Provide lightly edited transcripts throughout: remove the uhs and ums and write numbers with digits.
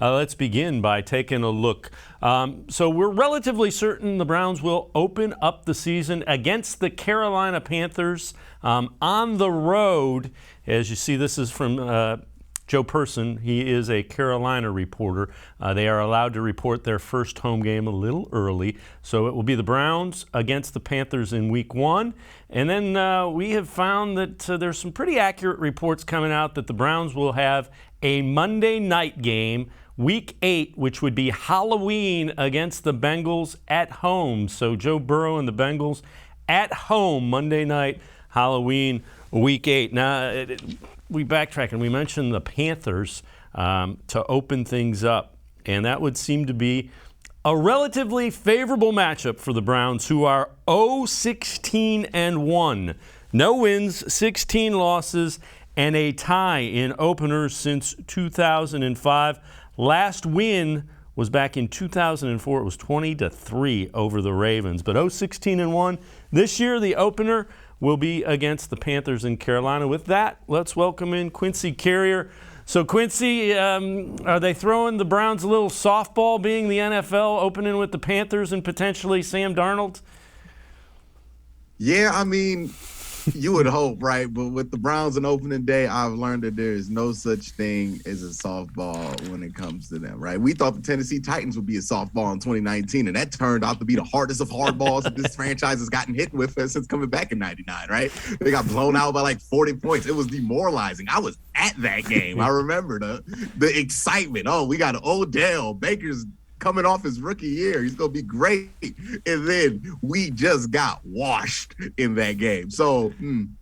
Let's begin by taking a look. So we're relatively certain the Browns will open up the season against the Carolina Panthers on the road. As you see, this is from Joe Person. He is a Carolina reporter. They are allowed to report their first home game a little early. So it will be the Browns against the Panthers in week 1. And then we have found that there's some pretty accurate reports coming out that the Browns will have a Monday night game, week 8, which would be Halloween against the Bengals at home. So Joe Burrow and the Bengals at home Monday night, Halloween, week 8. Now, we backtrack and we mentioned the Panthers to open things up, and that would seem to be a relatively favorable matchup for the Browns, who are 0-16-1. No wins, 16 losses, and a tie in openers since 2005. Last win was back in 2004. It was 20-3 over the Ravens. But 0-16-1 this year. The opener will be against the Panthers in Carolina. With that, let's welcome in Quincy Carrier. So, Quincy, are they throwing the Browns a little softball, being the NFL, opening with the Panthers and potentially Sam Darnold? Yeah, I mean, you would hope, right? But with the Browns on opening day, I've learned that there is no such thing as a softball when it comes to them, right? We thought the Tennessee Titans would be a softball in 2019, and that turned out to be the hardest of hardballs that this franchise has gotten hit with since coming back in '99, right? They got blown out by like 40 points. It was demoralizing. I was at that game. I remember the excitement. Oh, we got Odell. Baker's coming off his rookie year. He's going to be great. And then we just got washed in that game. So,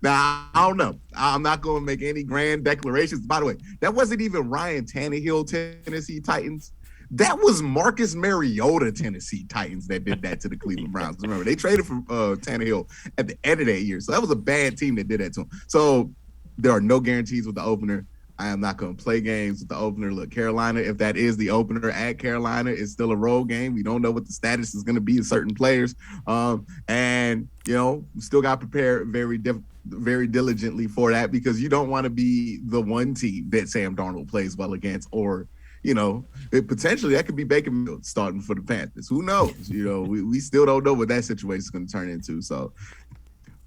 now I don't know. I'm not going to make any grand declarations. By the way, that wasn't even Ryan Tannehill, Tennessee Titans. That was Marcus Mariota, Tennessee Titans, that did that to the Cleveland Browns. Remember, they traded for Tannehill at the end of that year. So that was a bad team that did that to him. So there are no guarantees with the opener. I am not going to play games with the opener. Look, Carolina, if that is the opener at Carolina, it's still a road game. We don't know what the status is going to be of certain players. And, you know, we still got to prepare very diligently for that, because you don't want to be the one team that Sam Darnold plays well against, or, you know, potentially that could be Bacon starting for the Panthers. Who knows? You know, we still don't know what that situation is going to turn into. So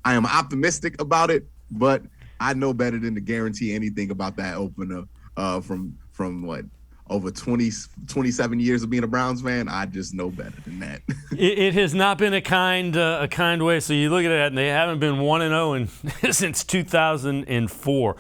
I am optimistic about it, but I know better than to guarantee anything about that opener from what, over 27 years of being a Browns fan. I just know better than that. It has not been a kind way. So you look at it, and they haven't been 1-0 since 2004.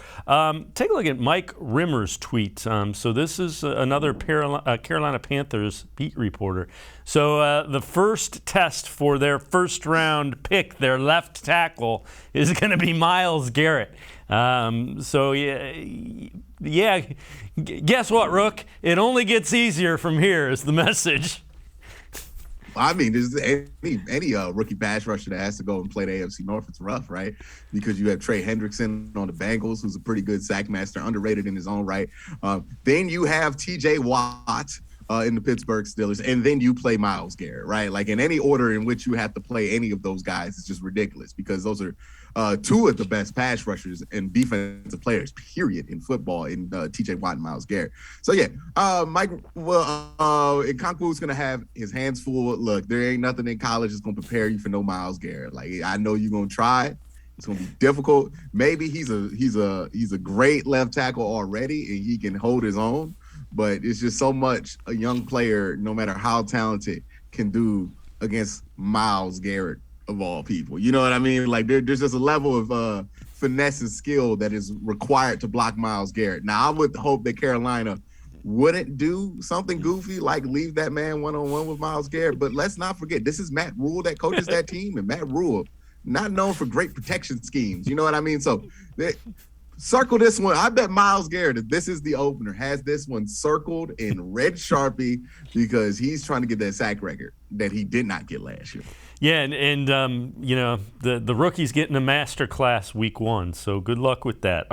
Take a look at Mike Rimmer's tweet. So this is another Carolina Panthers beat reporter. So the first test for their first-round pick, their left tackle, is going to be Myles Garrett. So yeah, guess what, Rook? It only gets easier from here is the message. I mean, there's any rookie pass rusher that has to go and play the AFC North. It's rough, right? Because you have Trey Hendrickson on the Bengals, who's a pretty good sack master, underrated in his own right. Then you have T.J. Watt in the Pittsburgh Steelers, and then you play Myles Garrett, right? Like, in any order in which you have to play any of those guys, it's just ridiculous, because those are two of the best pass rushers and defensive players, period, in football, in T.J. Watt and Myles Garrett. So, yeah, Mike, Nkonkwo's going to have his hands full. Look, there ain't nothing in college that's going to prepare you for no Myles Garrett. Like, I know you're going to try. It's going to be difficult. Maybe he's a great left tackle already, and he can hold his own. But it's just so much a young player, no matter how talented, can do against Myles Garrett, of all people. You know what I mean? Like, there's just a level of finesse and skill that is required to block Myles Garrett. Now, I would hope that Carolina wouldn't do something goofy like leave that man one-on-one with Myles Garrett. But let's not forget, this is Matt Rule that coaches that team, and Matt Rule, not known for great protection schemes. You know what I mean? So circle this one. I bet Myles Garrett, if this is the opener, has this one circled in red Sharpie, because he's trying to get that sack record that he did not get last year. Yeah, and you know, the rookie's getting a master class week 1, so good luck with that.